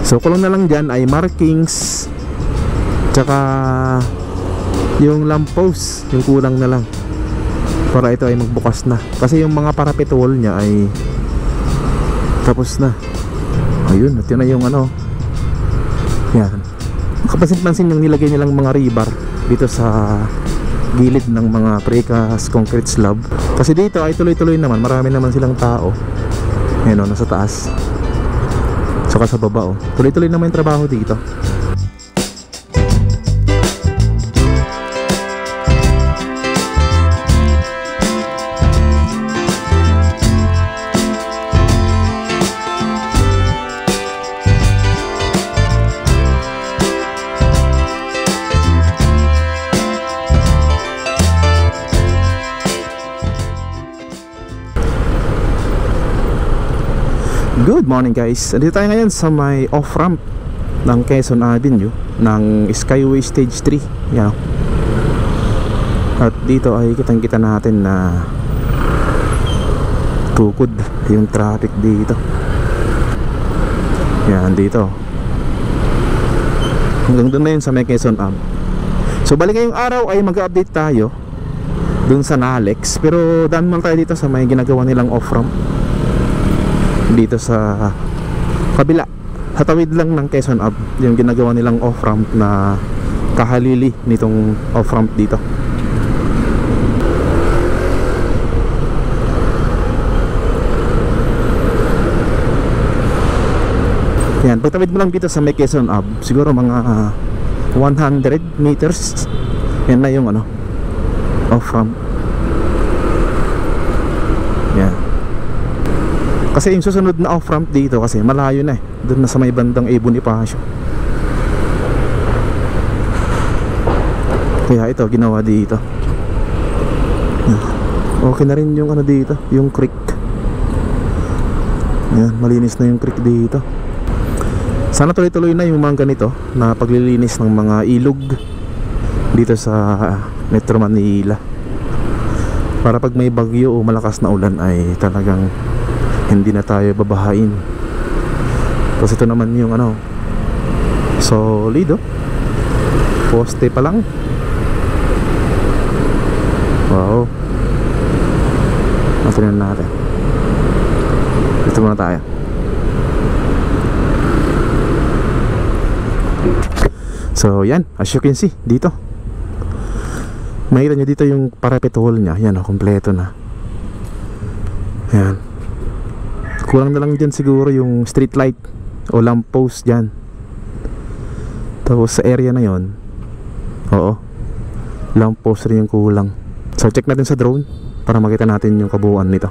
So kulang na lang dyan ay markings, tsaka yung lamppost, yung kulang na lang para ito ay magbukas na. Kasi yung mga parapet wall nya ay tapos na. Ayun, at yun na yung ano. Yan. Kapansin-pansin yung nilagay nilang mga rebar dito sa gilid ng mga precast concrete slab. Kasi dito ay tuloy-tuloy naman, marami naman silang tao. Ayan o, nasa taas, saka sa baba o. Tuloy-tuloy naman yung trabaho dito. Good morning guys. Dito tayo ngayon sa may off-ramp ng Quezon Avenue ng Skyway Stage 3. Yan. At dito ay kitang-kita natin na tukod yung traffic dito. Yan dito. Hanggang doon na yun sa may Quezon Ave. So balik ngayong araw ay mag-update tayo dun sa Nalex. Pero daan man tayo dito sa may ginagawa nilang off-ramp dito sa kabila, sa tawid lang ng Quezon Ave, yung ginagawa nilang off-ramp na kahalili nitong off-ramp dito. Yan, pagtawid mo lang dito sa may Quezon Ave, siguro mga 100 meters, yan na yung ano, off-ramp. Yan. Kasi yung susunod na off-ramp dito kasi malayo na eh. Doon na sa may bandang Bonifacio. Kaya ito ginawa dito. Okay na rin yung ano dito, yung creek. Ayan, malinis na yung creek dito. Sana tuloy-tuloy na yung mga ganito na paglilinis ng mga ilog dito sa Metro Manila. Para pag may bagyo o malakas na ulan ay talagang hindi na tayo babahain. Kasi ito naman yung ano, solido, poste pa lang. Wow. Natin natin. Ito muna tayo. So yan, as you can see dito, makita nyo dito yung parapet wall nya. Yan o, kompleto na. Yan. Kulang na lang dyan siguro yung street light o lamp post dyan. Tapos sa area na yon, oo, lamp post rin yung kulang. So check natin sa drone para makita natin yung kabuuan nito.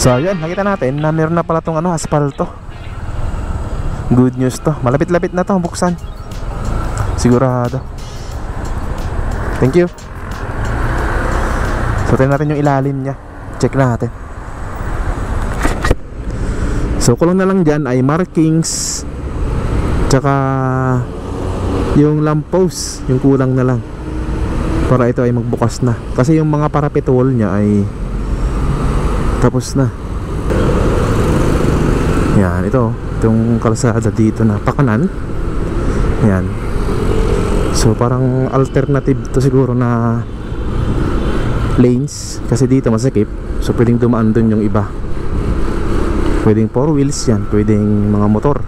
So yun, nakita natin na meron na pala tong asfalto. Good news to. Malapit-lapit na to buksan. Sigurado. Thank you. So tingnan natin yung ilalim niya. Check natin. So kulong na lang dyan ay markings, tsaka yung lamppost, yung kulang na lang para ito ay magbukas na. Kasi yung mga parapet wall niya ay tapos na. Yan, itong kalsada dito na pakanan. Yan. So parang alternative to siguro na lanes, kasi dito masikip. So pwedeng dumaan dun yung iba. Pwedeng 4 wheels yan, pwedeng mga motor.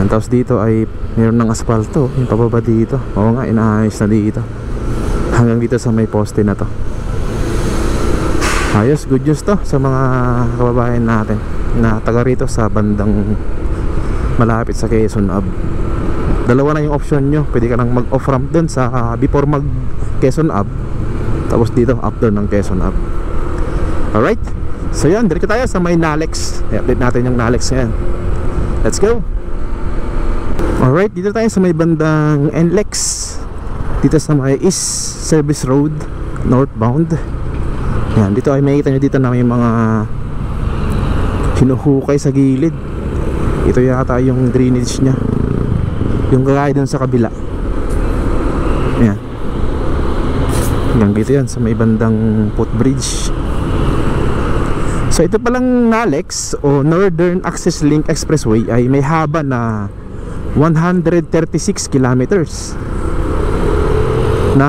Yan, tapos dito ay meron ng asfalto yung pababa dito. Oo nga, inaayos na dito hanggang dito sa may poste na to. Ayos, good news to sa mga kababayan natin na taga rito sa bandang malapit sa Quezon Ave. Dalawa na yung option nyo. Pwede ka nang mag-off ramp dun sa before mag Quezon Ave, tapos dito after ng Quezon Ave. Alright, so yan, dito tayo sa may Nalex. I-update natin yung Nalex ngayon. Let's go. Alright, dito tayo sa may bandang NLEX, dito sa may East Service Road northbound. Yan, dito ay makikita nyo dito na may mga hinuhukay sa gilid. Ito yata yung drainage nya, yung kagaya dun sa kabila. Yan, hanggang dito yan sa may bandang footbridge. So ito palang Nalex o Northern Access Link Expressway ay may haba na 136 kilometers na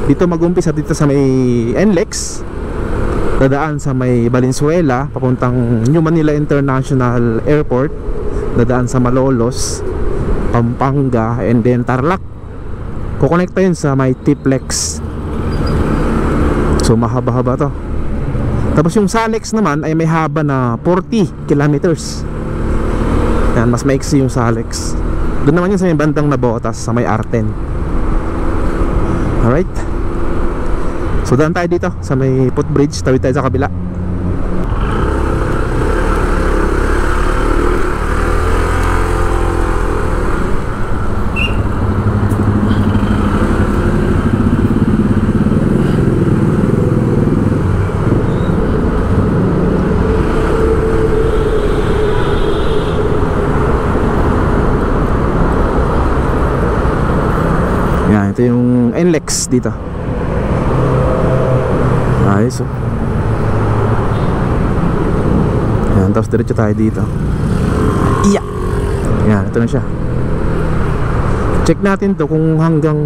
dito mag-umpisa dito sa may NLEX, dadaan sa may Valenzuela papuntang New Manila International Airport, dadaan sa Malolos, Pampanga, and then Tarlac. Kukonekta yun sa may Tiplex. So mahaba-haba to. Tapos yung Salex naman ay may haba na 40 kilometers. Yan, mas maiksi yung Salex. Doon naman yun sa may bandang Nabotas, sa may Arten. Alright, so daan tayo dito sa may footbridge, tawid tayo sa kabila. Yan, ito yung NLEX dito. Ayos, oh. Yan, tapos diretso tayo dito. Iya. Yan, ito na siya. Check natin to kung hanggang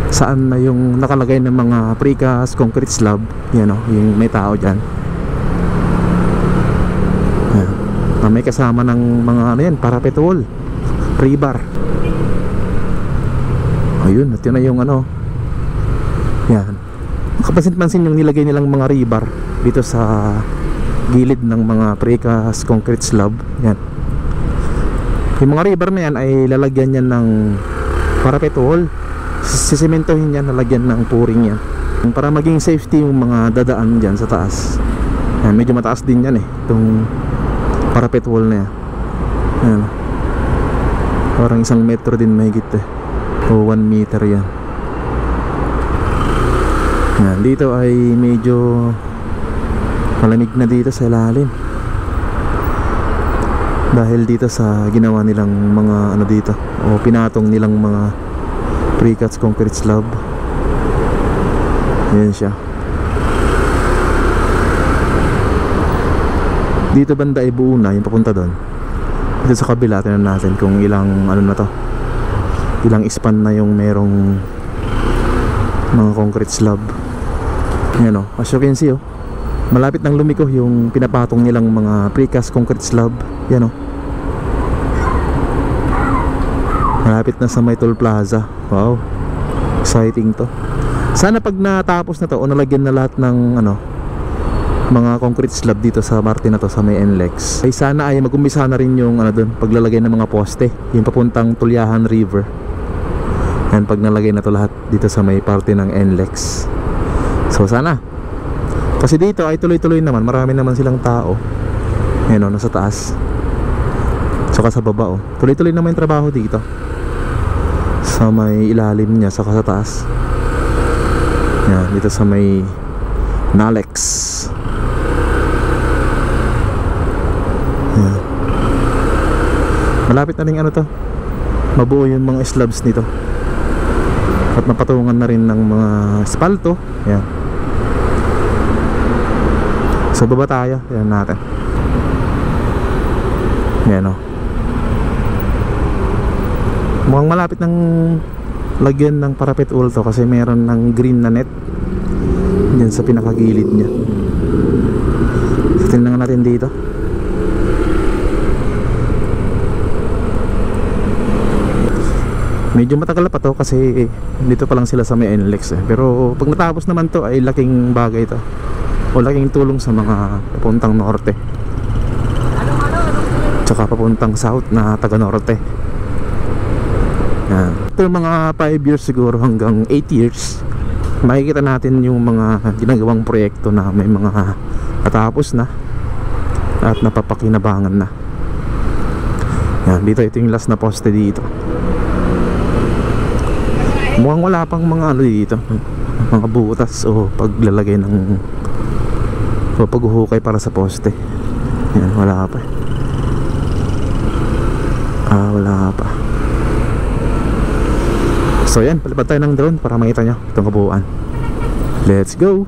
saan na yung nakalagay ng mga precast concrete slab. Yan, oh, yung may tao dyan. Yan. May kasama ng mga ano yan, parapet wall, rebar. Ayun, at yun na yung ano. Yan, kapansin-pansin yung nilagay nilang mga rebar dito sa gilid ng mga precast concrete slab. Yan, yung mga rebar na yan ay lalagyan yan ng parapet wall. Sisimentohin yan, lalagyan ng puring yan para maging safety yung mga dadaan dyan sa taas. Yan, medyo mataas din yan itong parapet wall na yan. Yan, parang 1 metro din mahigit o 1 meter yan. Yan, dito ay medyo malamig na dito sa ilalim dahil dito sa ginawa nilang mga ano dito o pinatong nilang mga precast concrete slab. Yan siya. Dito banda ay buo na yung papunta doon. Dito sa kabila tingnan natin kung ilang ano na to, ilang span na yung merong mga concrete slab. Yan, oh, as you can see, oh, malapit nang lumiko yung pinapatong nilang mga precast concrete slab. Yan, oh, malapit na sa may Toll Plaza. Wow, exciting to. Sana pag natapos na to o nalagyan na lahat ng ano, mga concrete slab dito sa parte na to sa may NLEX, ay sana ay mag-umpisa na rin yung ano doon, paglalagay ng mga poste, yung papuntang Tulyahan River. Yan, pag nalagay na to lahat dito sa may parte ng NLEX. So sana Kasi dito ay tuloy-tuloy naman, marami naman silang tao. Ayan o, nasa taas. Saka sa baba o, tuloy-tuloy naman yung trabaho dito. Sa may ilalim niya, saka sa taas. Ayan, dito sa may Nalex. Ayan. Malapit na rin ano to, mabuo yung mga slabs nito. At napatungan na rin ng mga espalto. Ayan. So baba tayo, ayan natin. Ayan o. Mukhang malapit ng lagyan ng parapet wall to, kasi meron ng green na net dyan sa pinakagilid nya. So tingnan natin dito. Medyo matagal pa to kasi dito pa lang sila sa may NLEX eh. Pero pag natapos naman to ay laking bagay to, o laking tulong sa mga papuntang norte tsaka papuntang south na taga norte. Yan. Ito mga 5 years siguro hanggang 8 years makikita natin yung mga ginagawang proyekto na may mga natapos na at napapakinabangan na. Yan, dito ito yung last na poste dito. Mukhang wala pang mga ano dito, mga butas o paglalagay ng o paghuhukay para sa poste. Yan, wala pa. Wala pa. So yan, palipad tayo ng drone para makita nyo itong kabuuan. Let's go!